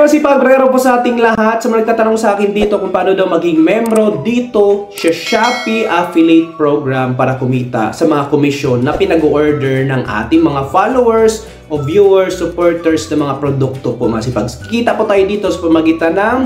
masipag, brero po sa ating lahat. Sa mga nagtatanong sa akin dito kung paano daw maging membro dito sa Shopee Affiliate Program para kumita sa mga komisyon na pinag-order ng ating mga followers o viewers, supporters ng mga produkto po masipag. Kita po tayo dito sa pamagitan ng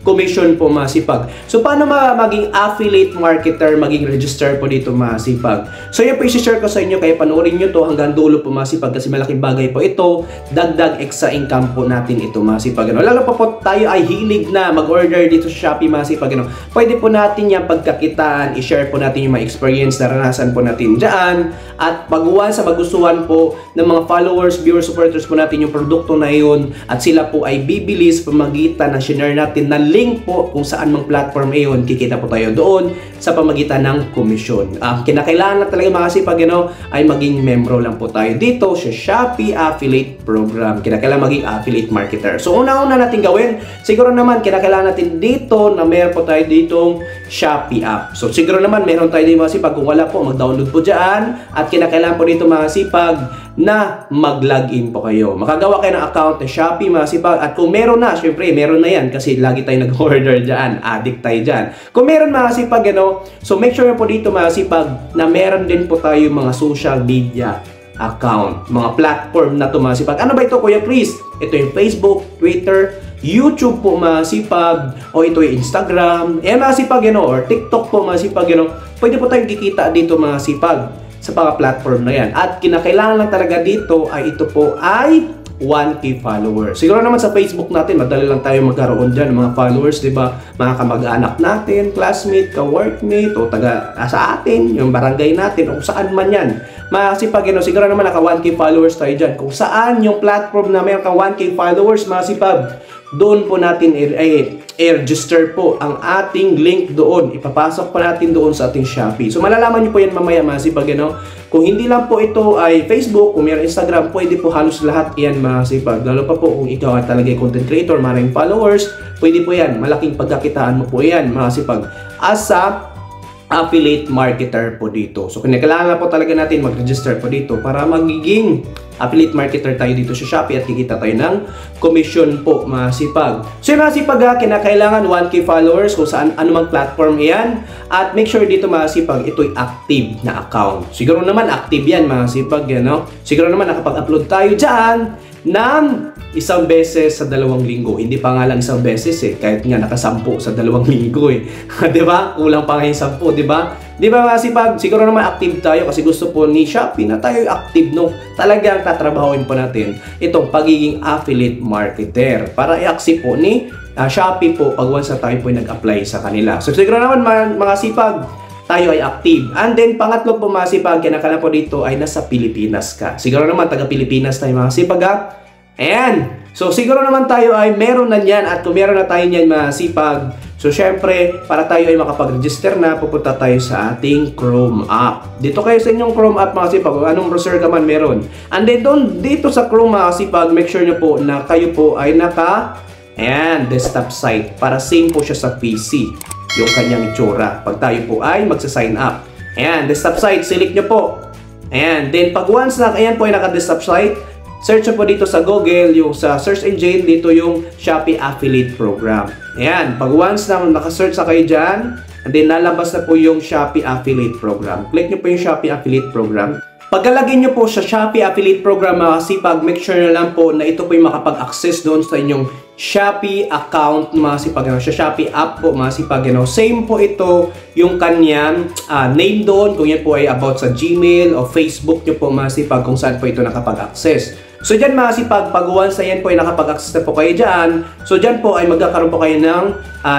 commission po masipag. So paano maging affiliate marketer, maging register po dito masipag. So yan po i-share ko sa inyo, kaya panoorin nyo to hanggang dulo po masipag kasi malaking bagay po ito. Dagdag extra income po natin ito masipag. Lalo pa po tayo ay hilig na mag-order dito sa Shopee masipag. Pwede po natin yan pagkakitaan, i-share po natin yung mga experience, naranasan po natin dyan. At baguhan sa magustuhan po ng mga followers, viewers, supporters po natin yung produkto na yun. At sila po ay bibili sa pamagitan na share natin na link po kung saan mang platform iyon, kikita po tayo doon sa pamagitan ng komisyon. Kinakailangan na talaga mga sipag ay maging membro lang po tayo dito sa Shopee Affiliate Program. Kinakailangan maging affiliate marketer. So una-una natin gawin, siguro naman kinakailangan natin dito na meron po tayo ditong Shopee app. So siguro naman meron tayo dito mga sipag. Kung wala po, mag-download po dyan. At kinakailangan po dito mga sipag na mag-login po kayo. Makagawa kayo ng account na Shopee masipag. At kung meron na, syempre meron na yan kasi lagi tayo nag-order dyan, addict tayo dyan. Kung meron masipag, so make sure po dito masipag na meron din po tayo mga social media account, mga platform na to masipag. Ano ba ito, Kuya Chris? Ito yung Facebook, Twitter, YouTube po masipag, o ito yung Instagram, masipag, or TikTok po masipag, pwede po tayong kikita dito masipag sa mga platform na yan. At kinakailangan lang talaga dito ay ito po ay 1K followers. Siguro naman sa Facebook natin, madali lang tayo magkaroon dyan ng mga followers, di ba? Mga kamag-anak natin, classmate, ka-workmate, o taga sa atin, yung barangay natin, o saan man yan. Masipag, siguro naman naka 1K followers tayo dyan. Kung saan yung platform na mayroon ka 1K followers, masipag, doon po natin i-register po ang ating link doon. Ipapasok pa natin doon sa ating Shopee. So malalaman nyo po yan mamaya masipag. Kung hindi lang po ito ay Facebook, kung mayroon Instagram, pwede po halos lahat yan masipag. Lalo pa po kung ikaw ay talaga content creator, maraming followers, pwede po yan. Malaking pagkakitaan mo po yan masipag. As a affiliate marketer po dito. So kailangan po talaga natin mag-register po dito para magiging affiliate marketer tayo dito sa Shopee at kikita tayo ng commission po masipag. So yung masipag kinakailangan 1K followers kung saan anumang platform iyan, at make sure dito masipag ito'y active na account. Siguro naman active yan masipag Siguro naman nakapag-upload tayo dyan ng isang beses sa 2 linggo. Hindi pa nga lang isang beses kahit nga nakasampu sa 2 linggo diba? Kulang pa nga yung 10, diba? Diba masipag? Siguro naman active tayo kasi gusto po ni Shopee na tayo active talagang tatrabahoin po natin itong pagiging affiliate marketer para i-accept po ni Shopee po pag once na tayo po nag-apply sa kanila. So siguro naman mga sipag, tayo ay active. And then pangatlo po masipag, kinakailangan po dito ay nasa Pilipinas ka. Siguro naman taga Pilipinas tayo mga sipag Ayan. So siguro naman tayo ay meron na yan, at kung meron na tayo yan masipag, so syempre para tayo ay makapag-register na, pupunta tayo sa ating Chrome app. Dito kayo sa inyong Chrome app mga sipag, kung anong browser ka man meron. And then dito sa Chrome mga sipag, make sure nyo po na kayo po ay desktop site para same po siya sa PC yung kanyang itsura pag tayo po ay magsa-sign up. Ayan, desktop site, select nyo po. Ayan, then pag once na ayan po ay naka-desktop site, search po dito sa Google, yung sa search engine, dito yung Shopee Affiliate Program. Ayan, pag once na naka-search na kayo dyan, and then nalabas na po yung Shopee Affiliate Program. Click nyo po yung Shopee Affiliate Program. Pagkalagay nyo po sa Shopee Affiliate Program mga sipag, make sure na lang po na ito po yung makapag-access doon sa inyong Shopee account mga sipag, sa Shopee app po mga sipag. Same po ito yung kanyang name doon, kung yan po ay about sa Gmail o Facebook nyo po mga sipag, kung saan po ito nakapag-access. So dyan mga sipag, pag once na yan po ay nakapag-access na po kayo dyan, so dyan po ay magkakaroon po kayo ng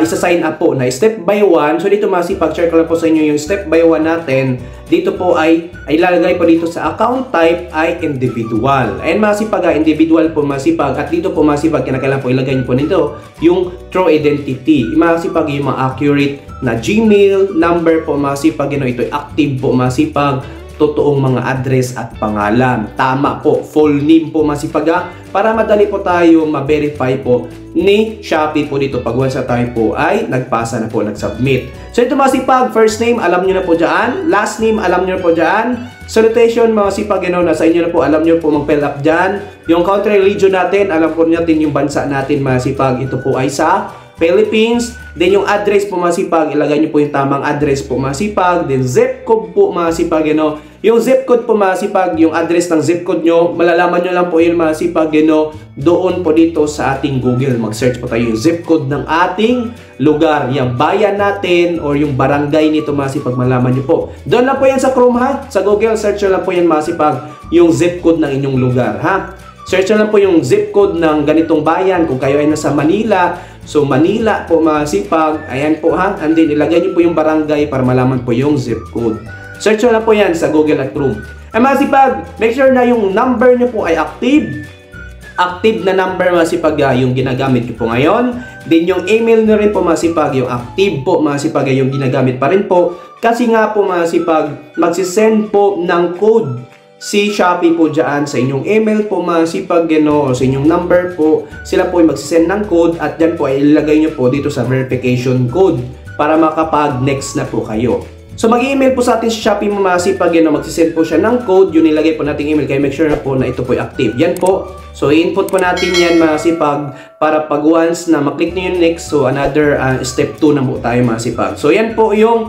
isa-sign up po na step by 1. So dito mga sipag, share ko lang po sa inyo yung step by 1 natin. Dito po ay ilalagay po dito sa account type ay individual. Ayan mga sipag, individual po mga sipag. At dito po mga sipag, kinakailangan po ilagay nyo po nito yung true identity. Mga sipag, yung mga accurate na Gmail number po mga sipag, ito ay active po mga sipag. totoong mga address at pangalan. Tama po, full name po masipag para madali po tayo ma-verify po ni Shopee po dito pag once na tayo po ay nagpasa na po, nag-submit. So ito masipag, first name alam nyo na po dyan, last name alam nyo na po dyan, salutation masipag, nasa inyo na po, alam nyo po mag-fill up dyan. Yung country region natin, alam po natin yung bansa natin masipag, ito po ay sa Philippines. Then yung address po masipag, ilagay nyo po yung tamang address po masipag. Then zip code po masipag, yung zip code po masipag, yung address ng zip code nyo, malalaman nyo lang po yun masipag, doon po dito sa ating Google. Mag-search po tayo yung zip code ng ating lugar, yung bayan natin or yung barangay nito masipag, malaman nyo po. Doon lang po yan sa Chrome ha, sa Google, search nyo lang po yan masipag, yung zip code ng inyong lugar ha. Search nyo lang po yung zip code ng ganitong bayan, kung kayo ay nasa Manila. So Manila po masipag, ayan po ha, and then ilagay nyo po yung barangay para malaman po yung zip code. Search nyo lang po yan sa Google at Chrome. Ay masipag, make sure na yung number nyo po ay active. Active na number masipag yung ginagamit nyo po ngayon. Then yung email nyo rin po masipag, yung active po masipag yung ginagamit pa rin po. Kasi nga po masipag, magsisend po ng code si Shopee po dyan sa inyong email po masipag o sa inyong number po. Sila po ay magsisend ng code at dyan po ay ilagay nyo po dito sa verification code para makapag next na po kayo. So mag-email po sa atin si Shopee mo masipag magsisend po siya ng code, yun nilagay po nating email, kaya make sure na po na ito po ay active. Yan po. So i-input po natin yan masipag para pag once na maklik nyo yung next, so another step 2 na po tayo masipag. So yan po yung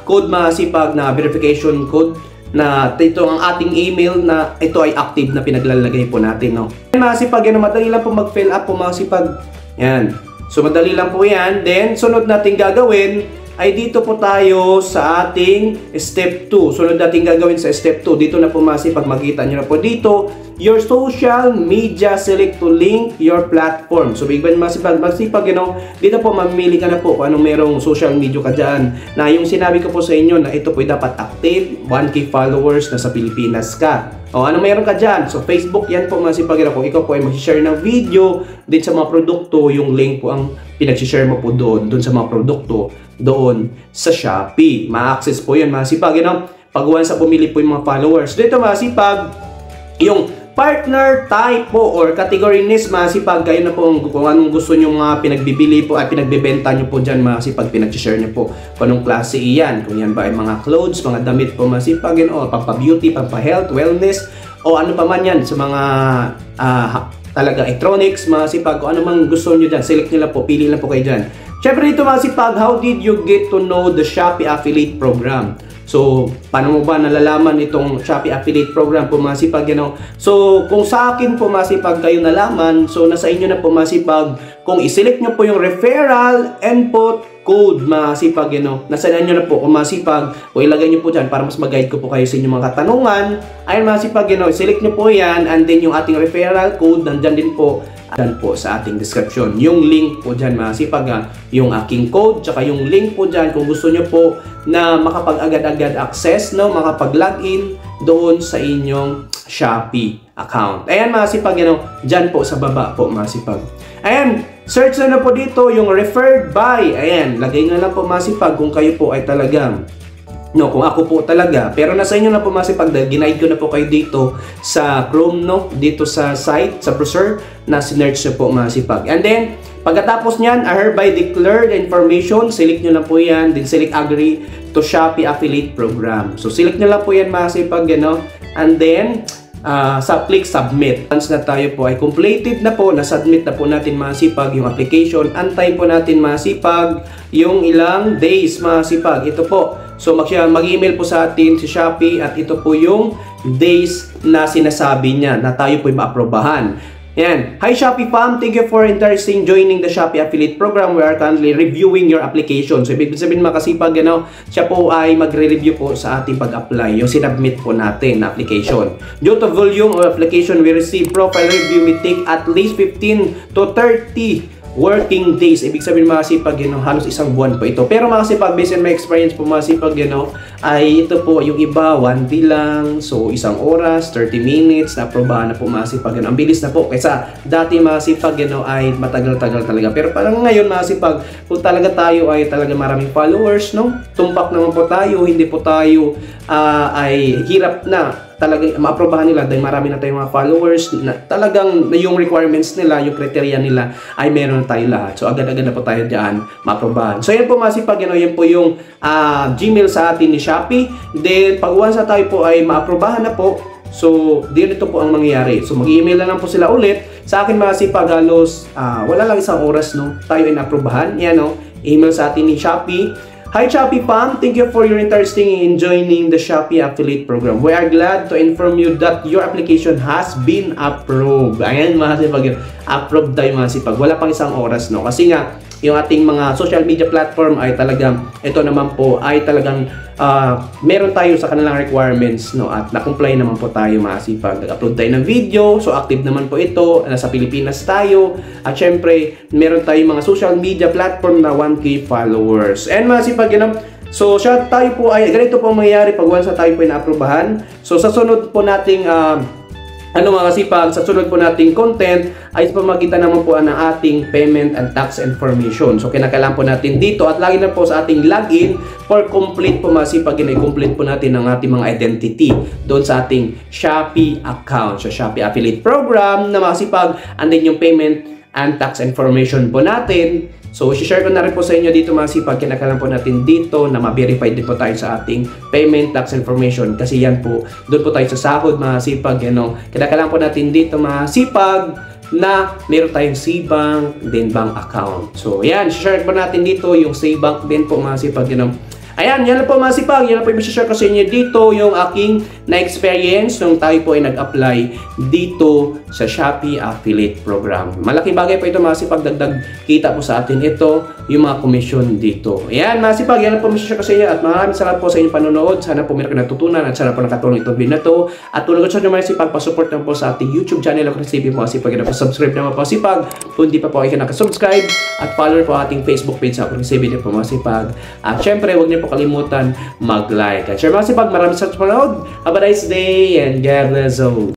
code masipag na verification code na ito ang ating email na ito ay active na pinaglalagay po natin, no. Masipag madali lang po mag-fill up po masipag. Yan. So madali lang po yan. Then sunod natin gagawin ay dito po tayo sa ating step 2. Sunod natin gagawin sa step 2. Dito na po masipag, makita nyo na po dito your social media, select to link your platform. So bigban masipag, dito po mamili ka na po kung anong merong social media ka dyan. Na yung sinabi ko po sa inyo na ito po dapat active, 1K followers na sa Pilipinas ka. O ano meron ka dyan? So Facebook, yan po masipag, kung ikaw po ay mag-share ng video din sa mga produkto, yung link po ang pinag-share mo po doon sa mga produkto doon sa Shopee. Ma-access po yan masipag, pag once sa pumili po yung mga followers. Dito masipag, yung partner type po or category niche masipag, kayo na po kung anong gusto nyo mga pinagbibili po at pinagbibenta nyo po dyan masipag, pinag-share nyo po kung anong klase iyan, kung yan ba ay mga clothes, mga damit po masipag, o pampa-beauty, pampa-health, wellness, o ano pa man yan sa mga talaga electronics masipag, kung ano mang gusto nyo dyan, select nyo lang po, pili lang po kayo dyan. Syempre dito masipag, how did you get to know the Shopee Affiliate Program? So, paano mo ba nalalaman itong Shopee Affiliate Program po masipag, So, kung sa akin po masipag kayo nalaman, so nasa inyo na po masipag, kung i-select nyo po yung referral input code masipag, nasa inyo na po kung masipag, kung ilagay nyo po dyan para mas mag-guide ko po kayo sa inyong mga katanungan, ayun masipag, i-select nyo po yan, and then yung ating referral code, nandyan din po, dyan po sa ating description. Yung link po dyan masipag, yung aking code, tsaka yung link po dyan kung gusto nyo po na makapag-agad-agad access, makapag-login doon sa inyong Shopee account. Ayan masipag, dyan po sa baba po masipag. Ayan, search na po dito yung referred by. Ayan, lagay na lang po masipag kung kayo po ay talagang kung ako po talaga. Pero nasa inyo na po masipag dahil ginaid ko na po kayo dito sa Chrome, dito sa site, sa browser na sinerch nyo po masipag. And then, pagkatapos nyan, I hereby declare the information. Select nyo lang po yan. Then select agree to Shopee Affiliate Program. So, select nyo lang po yan masipag, And then, click submit. Once na tayo po ay completed na po, na-submit na po natin masipag yung application. Antay po natin masipag yung ilang days masipag. Ito po. So mag-email po sa atin si Shopee at ito po yung days na sinasabi niya na tayo po ay maaprobahan. Yan. Hi Shopee fam, thank you for interesting joining the Shopee Affiliate Program. We are currently reviewing your application. So ibig sabihin makasipag, siya po ay magre-review po sa ating pag-apply, yung sinubmit po natin na application. Due to volume of application we receive, profile review may take at least 15 to 30 working days. Ibig sabihin mga sipag, halos isang buwan po ito. Pero mga sipag, based on my experience po mga sipag, ay ito po yung iba, 1 day lang. So, isang oras, 30 minutes, na-aprobahan na po mga sipag. Ang bilis na po. Kaysa dati mga sipag, ay matagal-tagal talaga. Pero parang ngayon mga sipag, kung talaga tayo ay talaga maraming followers, no? Tumpak naman po tayo, hindi po tayo ay hirap na talagang maaprobahan nila dahil marami na tayong mga followers na talagang yung requirements nila, yung criteria nila ay meron na tayo lahat. So agad-agad na po tayo diyan maaprobahan. So yan po masipag, yan po yung Gmail sa atin ni Shopee. Then pag once na tayo po ay maaprobahan na po, so dito po ang mangyayari. So mag-email na lang po sila ulit. Sa akin masipag, halos wala lang isang oras, no, tayo ay naaprobahan. Yan, no, email sa atin ni Shopee. Hi Shopee Fam, thank you for your interesting in joining the Shopee Affiliate Program. We are glad to inform you that your application has been approved. Ayan mga sipag, approved tayo mga sipag. Wala pang isang oras, no? Kasi nga, yung ating mga social media platform ay talagang, ito naman po ay talagang meron tayo sa kanilang requirements, no? At na-comply naman po tayo mga sipag. Nag-upload tayo ng video, so active naman po ito. Nasa Pilipinas tayo. At syempre, meron tayong mga social media platform na 1K followers. And mga sipag, so siya tayo po ay, ganito po ang mangyayari pag once na tayo po ay na-aprobahan. So sa sunod po nating mga kasipag, sa sunod po nating content ay pamagitan naman po ng ating payment and tax information. So kinakailangan po natin dito at lagi na po sa ating login for complete po masipag, i-complete po natin ang ating mga identity doon sa ating Shopee account. So Shopee Affiliate Program na masipag, andin yung payment and tax information po natin. So, i-share ko na rin po sa inyo dito mga sipag, kinakailangan po natin dito na ma-verify din po tayo sa ating payment tax information kasi yan po, doon po tayo sa sahod mga sipag, kinakailangan po natin dito mga sipag na meron tayong SeaBank din bank account. So, yan, i-share po natin dito yung SeaBank din po mga sipag, Ayan, yan na po mga sipag, yan na po yung share ko sa inyo dito yung aking na-experience nung tayo po ay nag-apply dito sa Shopee Affiliate Program. Malaking bagay po ito mga sipag, dagdag kita po sa atin ito, yung mga komisyon dito. Ayan mga sipag, yan na po yung share ko sa inyo at maraming salamat po sa inyong panonood. Sana po meron kayo natutunan at sana po nakatulong itong video na to. At tulad ko sa inyo mga sipag, pasupport naman po sa ating YouTube channel ako recipe mga sipag, yan na po subscribe naman po sipag. Kung di pa po kayo nakasubscribe at follow po ating Facebook page ako recipe din po mga sipag. At syempre, huwag niyo po kalimutan mag-like. At share mga sipag, maraming salamat sa panonood. Have a nice day and God bless all.